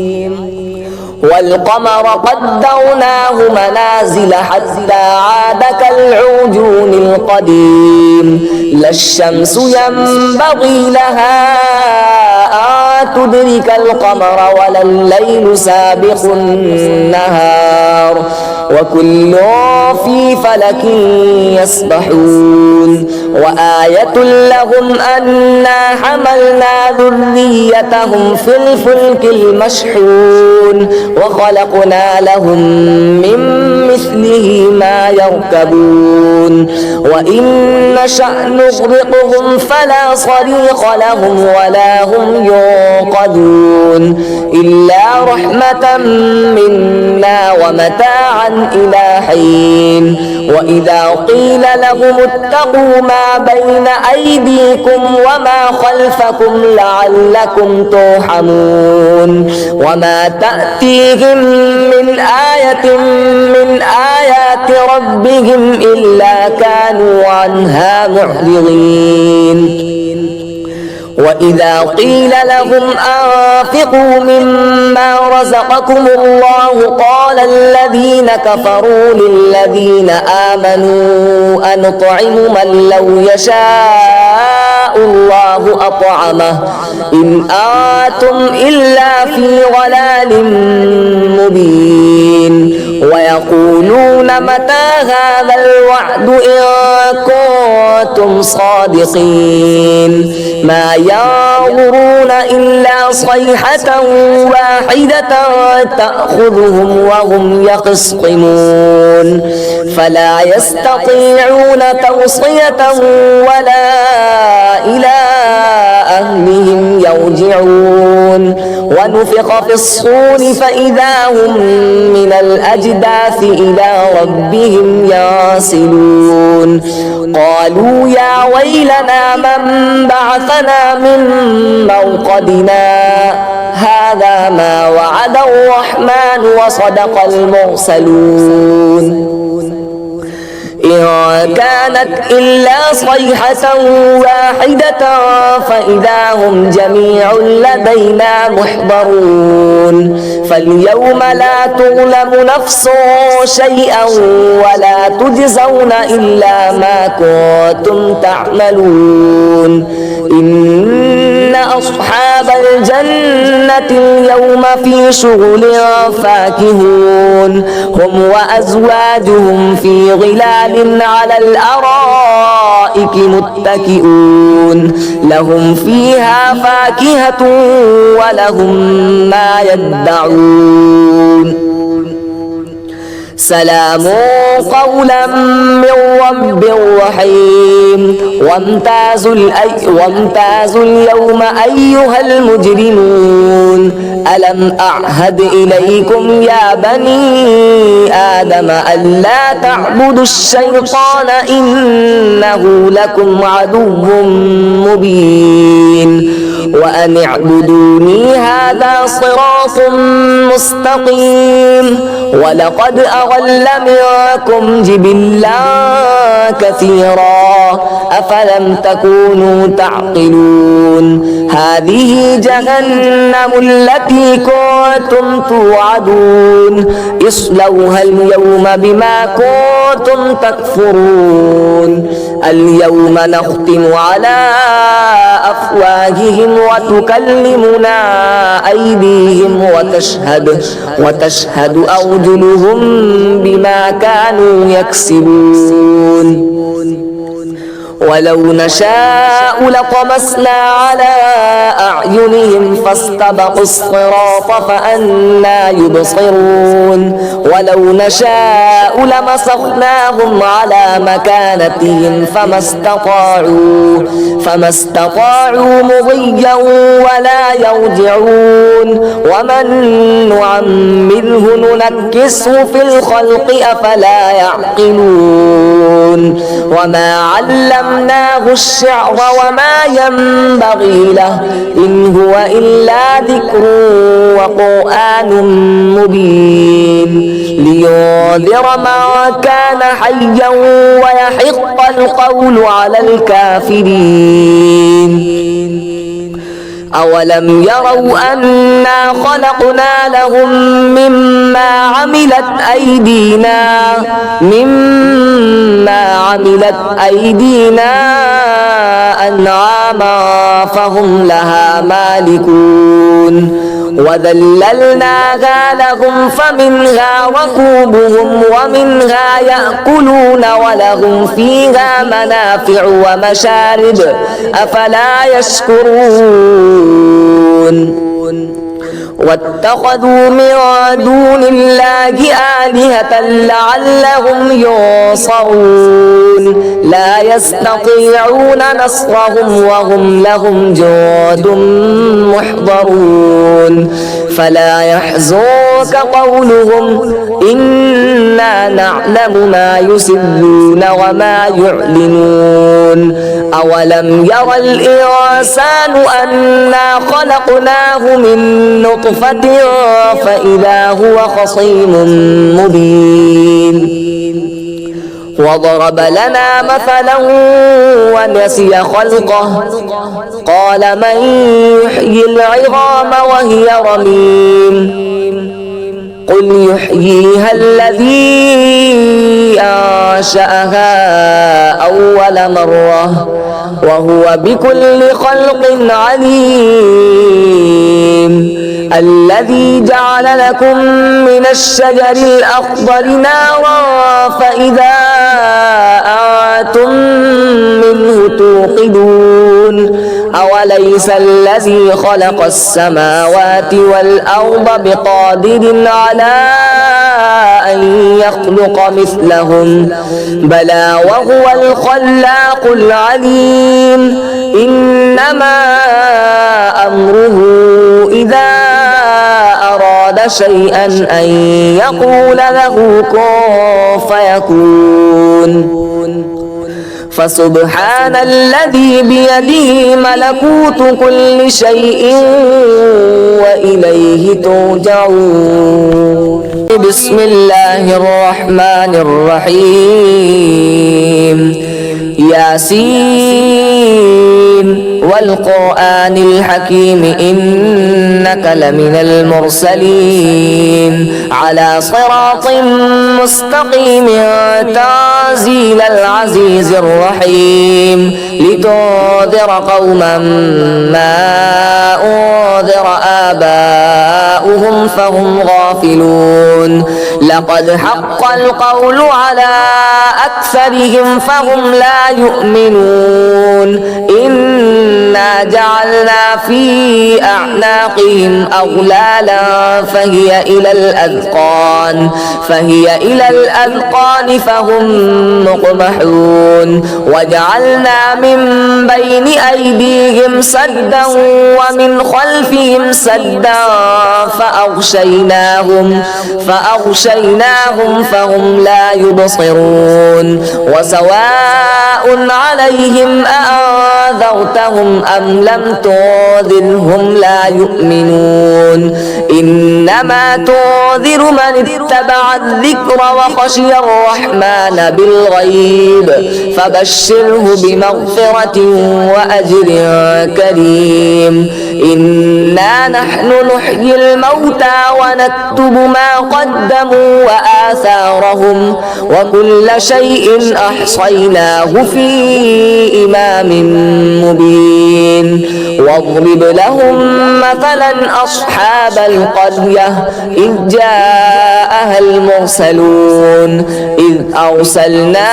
والقمر قدرناه منازل حتى عاد كالعرجون القديم لا الشمس ينبغي لها أن تدرك القمر ولا الليل سابق النهار وكل في فلك يسبحون وآية لهم أنا حملنا ذريتهم في الفلك المشحون وخلقنا لهم من مثله ما يركبون وإن نشأ نغرقهم فلا صريخ لهم ولا هم ينقذون إلا رحمة منا ومتاعا إلى حين وإذا قيل لهم اتقوا ما بين أيديكم وما خلفكم لعلكم ترحمون وما تأتيهم من آية من آيات ربهم إلا كانوا عنها معرضين وإذا قيل لهم أنفقوا مما رزقكم الله قال الذين كفروا للذين آمنوا أنطعم من لو يشاء الله أطعمه إن أنتم إلا في ضلال مبين ويقولون متى هذا الوعد إن كنتم صادقين ما ينظرون إلا صيحة واحدة تأخذهم وهم يخصمون فلا يستطيعون توصية ولا إلى أهلهم يرجعون ونفخ في الصور فإذا هم من الأجداث إلى ربهم ينسلون قالوا يا ويلنا من بعثنا من مرقدنا هذا ما وعد الرحمن وصدق المرسلون إن كانت إلا صيحة واحدة فإذا هم جميع لدينا محضرون فاليوم لا تظلم نفس شيئا ولا تجزون إلا ما كنتم تعملون إن أصحاب الجنة اليوم في شغل فاكهون هم وأزواجهم في ظلال على الأرائك متكئون لهم فيها فاكهة ولهم ما يدعون سلام قولا من رب رحيم وامتازوا اليوم أيها المجرمون ألم أعهد إليكم يا بني آدم ألا تعبدوا الشيطان إنه لكم عدو مبين وأن اعبدوني هذا صراط مستقيم ولقد أضل منكم جبلا كثيرا أفلم تكونوا تعقلون هذه جهنم التي كنتم توعدون اصلوها اليوم بما كنتم تكفرون اليوم نختم على أفواههم وتكلمنا أيديهم وتشهد أرجلهم بما كانوا يكسبون ولو نشاء لطمسنا على أعينهم فاستبقوا الصراط فأنى يبصرون ولو نشاء لمسخناهم على مكانتهم فما استطاعوا مضيا ولا يرجعون ومن نعمره ننكسه في الخلق أفلا يعقلون وما علمناه الشعر وما ينبغي له إن هو إلا ذكر وقرآن مبين لينذر من كان حيا ويحق القول على الكافرين أولم يروا أنا خلقنا لهم مما عملت أيدينا أنعاما فهم لها مالكون وذللناها لهم فمنها ركوبهم ومنها يأكلون ولهم فيها منافع ومشارب أفلا يشكرون واتخذوا من دون الله آلهة لعلهم ينصرون لا يستطيعون نصرهم وهم لهم جند محضرون فلا يحزنك قولهم إنا نعلم ما يسرون وما يعلنون أولم ير الإنسان أنا خلقناه من نطفة فإذا هو خصيم مبين وضرب لنا مثلا ونسي خلقه قال من يحيي العظام وهي رميم قل يحييها الذي أنشأها أول مرة وهو بكل خلق عليم الذي جعل لكم من الشجر الأخضر نارا فإذا أنتم منه توقدون أوليس الذي خلق السماوات والأرض بقادر على أن يخلق مثلهم بلى وهو الخلاق العليم إنما أمره إذا أراد شيئا أن يقول له كن فيكون فسبحان الذي بيده ملكوت كل شيء وإليه ترجعون بسم الله الرحمن الرحيم ياسين والقرآن الحكيم إنك لمن المرسلين على صراط مستقيم تنزيل العزيز الرحيم لتنذر قوما ما أنذر آباؤهم فهم غافلون لقد حق القول على أكثرهم فهم لا يؤمنون إنا جعلنا وجعلنا في أعناقهم أغلالا فهي إلى الأذقان فهم مقمحون وجعلنا من بين أيديهم سدا ومن خلفهم سدا فأغشيناهم فهم لا يبصرون وسواء عليهم أأنذرتهم أم لم تنذرهم لا يؤمنون إنما تنذر من اتبع الذكر وخشي الرحمن بالغيب فبشره بمغفرة وأجر كريم إنا نحن نحيي الموتى ونكتب ما قدموا وآثارهم وكل شيء أحصيناه في إمام مبين واضرب لهم مثلا أصحاب القرية إذ جاءها المرسلون إذ أرسلنا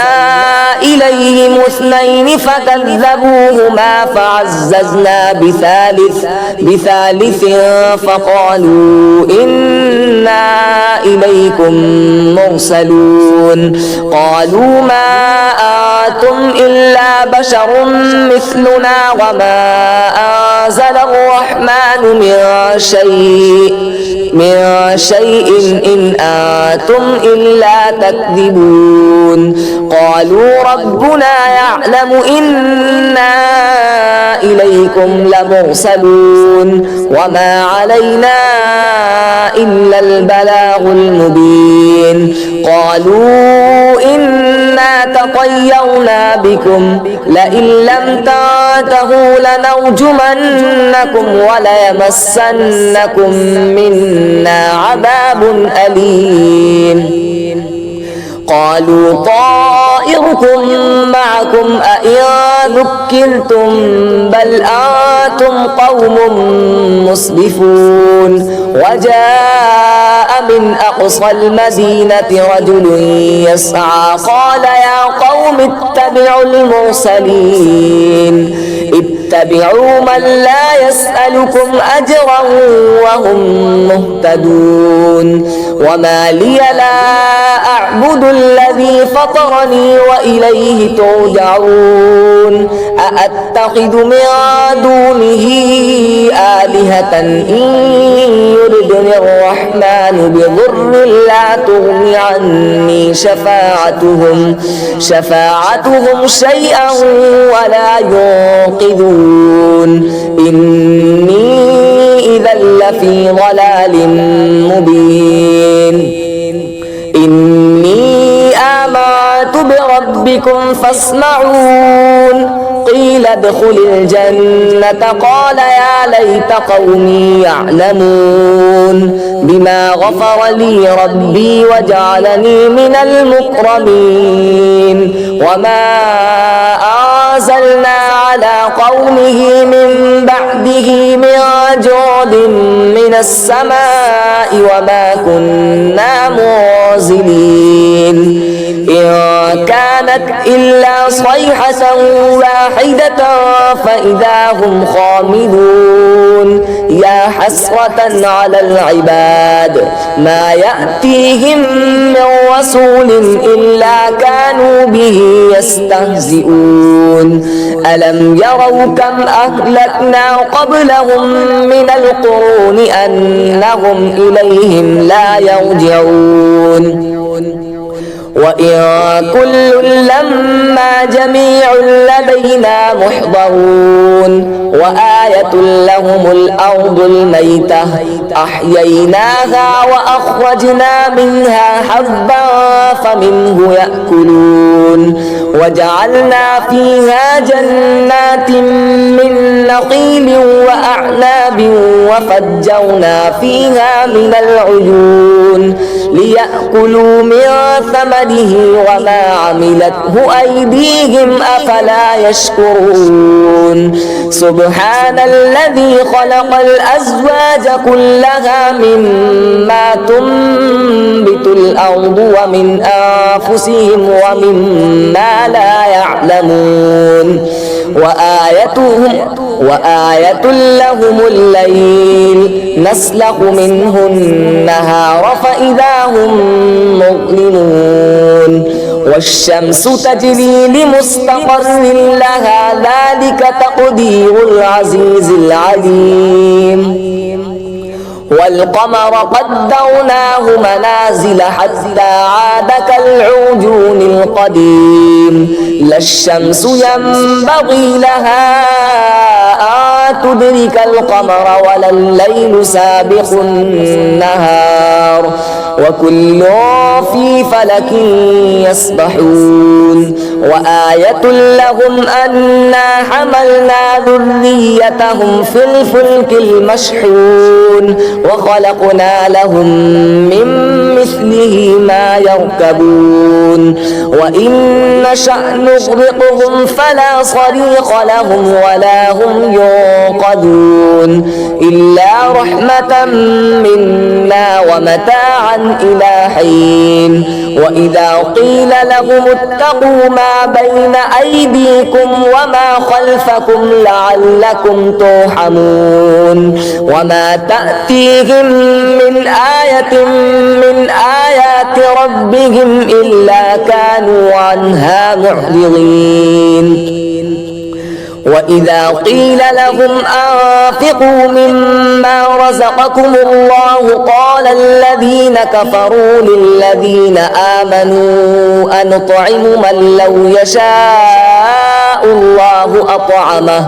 إليهم اثنين فكذبوهما فعززنا بثالث فقالوا إنا إليكم مرسلون قالوا ما أنتم إلا بشر مثلنا وما أنزل الرحمن من شيء إن أنتم إلا تكذبون قالوا ربنا يعلم إنا إليكم لمرسلون وما علينا إلا البلاغ المبين قالوا إنا تطيرنا بكم لئن لم تنتهوا لنرجمنكم وليمسنكم منا عذاب أليم قالوا طائركم معكم أئن ذكرتم بل أنتم قوم مسرفون وجاء من أقصى المدينة رجل يسعى قال يا قوم اتبعوا المرسلين اتبعوا من لا يسألكم أجرا وهم مهتدون وما لي لا أعبد الذي فطرني وإليه ترجعون أأتخذ من دونه آلهة إن يردني الرحمن بضر لا تغني عني شفاعتهم شيئا ولا ينقذون إني إذا لفي ضلال مبين إني آمنت بربكم فاسمعون قيل ادخل الجنة قال يا ليت قومي يعلمون بما غفر لي ربي وجعلني من المكرمين وما أنزلنا على قومه من بعده من جود من السماء وما كنا منزلين إن كانت إلا صيحة واحدة فإذا هم خامدون يا حسرة على العباد ما يأتيهم من رسول إلا كانوا به يستهزئون ألم يروا كم أهلكنا قبلهم من القرون أنهم إليهم لا يرجعون وإن كل لما جميع لدينا محضرون وآية لهم الأرض الميتة أحييناها وأخرجنا منها حبا فمنه يأكلون وجعلنا فيها جنات من نخيل وأعناب وفجرنا فيها من العيون ليأكلوا من ثمره وما عملته أيديهم أفلا يشكرون سبحان الذي خلق الأزواج كلها مما تنبت الأرض ومن أنفسهم ومما لا يعلمون وآية لهم الليل نسلخ منه النهار فإذا هم مظلمون والشمس تجري لمستقر لها ذلك تقدير العزيز العليم والقمر قدرناه منازل حتى عاد كالعرجون القديم لا الشمس ينبغي لها أن تدرك القمر ولا الليل سابق النهار وكل في فلك يسبحون وآية لهم أنا حملنا ذريتهم في الفلك المشحون وخلقنا لهم من مثله ما يركبون وإن نشأ نغرقهم فلا صريخ لهم ولا هم ينقذون إلا رحمة منا ومتاعا إلى حين وإذا قيل لهم اتقوا ما بين أيديكم وما خلفكم لعلكم ترحمون وما تأتيهم من آية من آيات ربهم إلا كانوا عنها معرضين وإذا قيل لهم أنفقوا مما رزقكم الله قال الذين كفروا للذين آمنوا أنطعم من لو يشاء الله أطعمه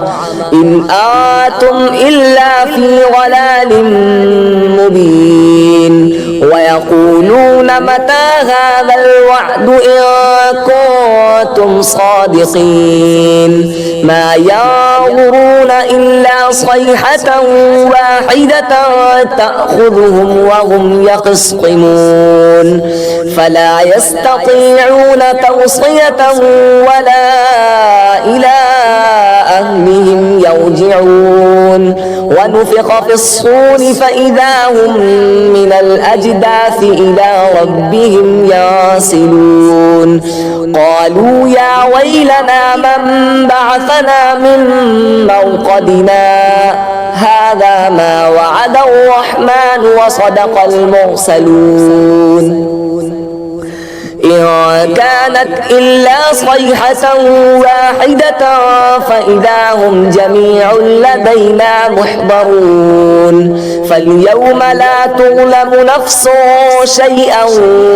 إن أنتم إلا في ضلال مبين ويقولون متى هذا الوعد إن كنتم صادقين ما ينظرون إلا صيحة واحدة تأخذهم وهم يخصمون فلا يستطيعون توصية ولا إلى أهلهم يرجعون ونفخ في الصور فإذا هم من الأجداث إلى ربهم ينسلون قالوا يا ويلنا من بعثنا من مرقدنا هذا ما وعد الرحمن وصدق المرسلون إن كانت إلا صيحة واحدة فإذا هم جميع لدينا محضرون فاليوم لا تظلم نفس شيئا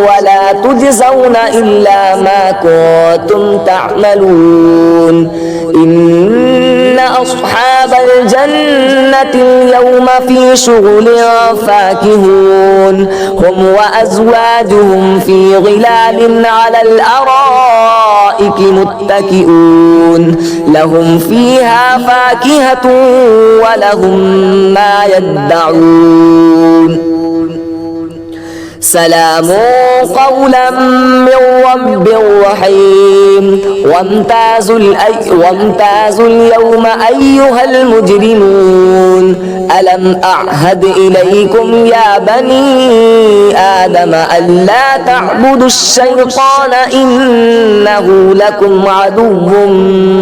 ولا تجزون إلا ما كنتم تعملون إن أصحاب الجنة اليوم في شغل فاكهون هم وأزواجهم في ظلال على الأرائك متكئون لهم فيها فاكهة ولهم ما يدعون سلام قولا من رب رحيم وامتازوا اليوم أيها المجرمون ألم أعهد إليكم يا بني آدم ألا تعبدوا الشيطان إنه لكم عدو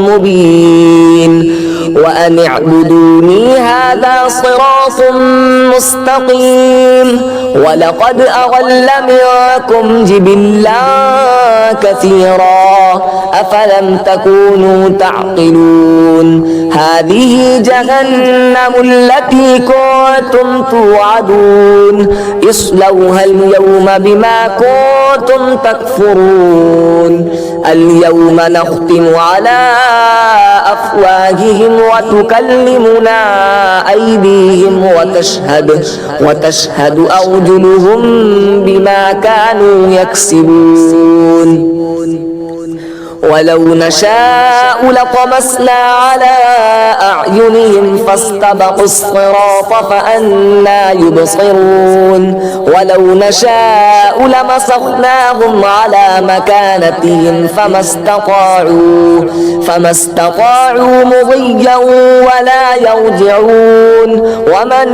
مبين وأن اعبدوني هذا صراط مستقيم ولقد أضل منكم جبلا كثيرا أفلم تكونوا تعقلون هذه جهنم التي كنتم توعدون اصلوها اليوم بما كنتم تكفرون اليوم نختم على أفواههم وتكلمنا أيديهم وتشهد أرجلهم بما كانوا يكسبون ولو نشاء لطمسنا على أعينهم فاستبقوا الصراط فأنى يبصرون ولو نشاء لمسخناهم على مكانتهم فما استطاعوا مضيا ولا يرجعون ومن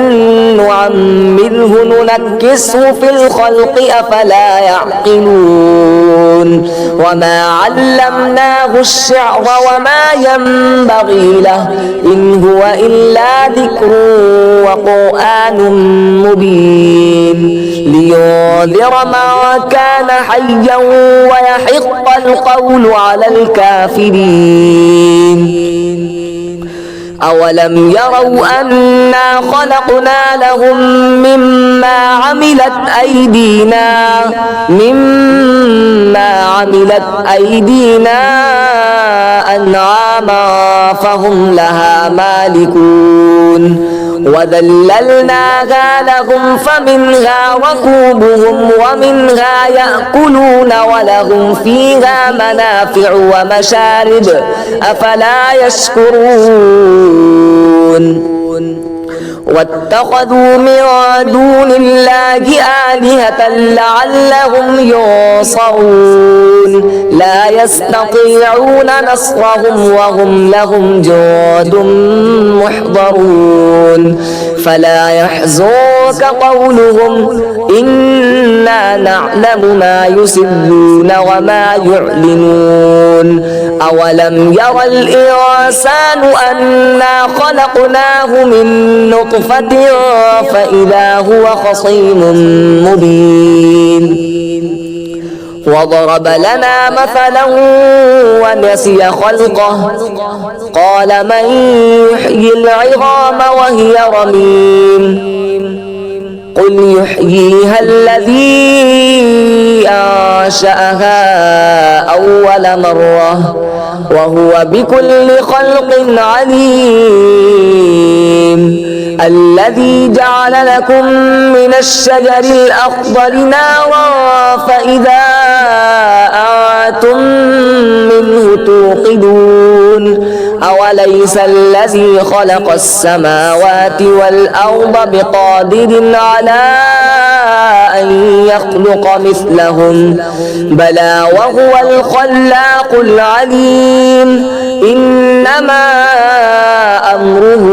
نعمره ننكسه في الخلق أفلا يعقلون وما علمناه علمناه الشعر وما ينبغي له إن هو إلا ذكر وقرآن مبين لينذر من كان حيا ويحق القول على الكافرين أولم يروا أنا خلقنا لهم مما عملت أيدينا أنعاما فهم لها مالكون وذللناها لهم فمنها ركوبهم ومنها يأكلون ولهم فيها منافع ومشارب أفلا يشكرون واتخذوا من دون الله آلهة لعلهم ينصرون لا يستطيعون نصرهم وهم لهم جند محضرون فلا يحزنك قولهم إنا نعلم ما يسرون وما يعلنون أولم ير الإنسان أنا خلقناه من نطفة فإذا هو خصيم مبين وضرب لنا مثلا ونسي خلقه قال من يحيي العظام وهي رميم قل يحييها الذي أنشأها أول مرة وهو بكل خلق عليم الذي جعل لكم من الشجر الأخضر نارا فإذا أنتم منه توقدون أوليس الذي خلق السماوات والأرض بقادر على أن يخلق مثلهم بلى وهو الخلاق العليم إنما أمره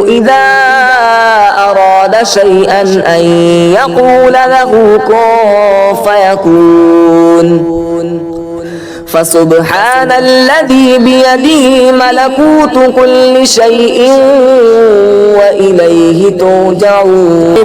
إذا أراد شيئا أن يقول له كن فيكون فسبحان الذي بيده ملكوت كل شيء وإليه ترجعون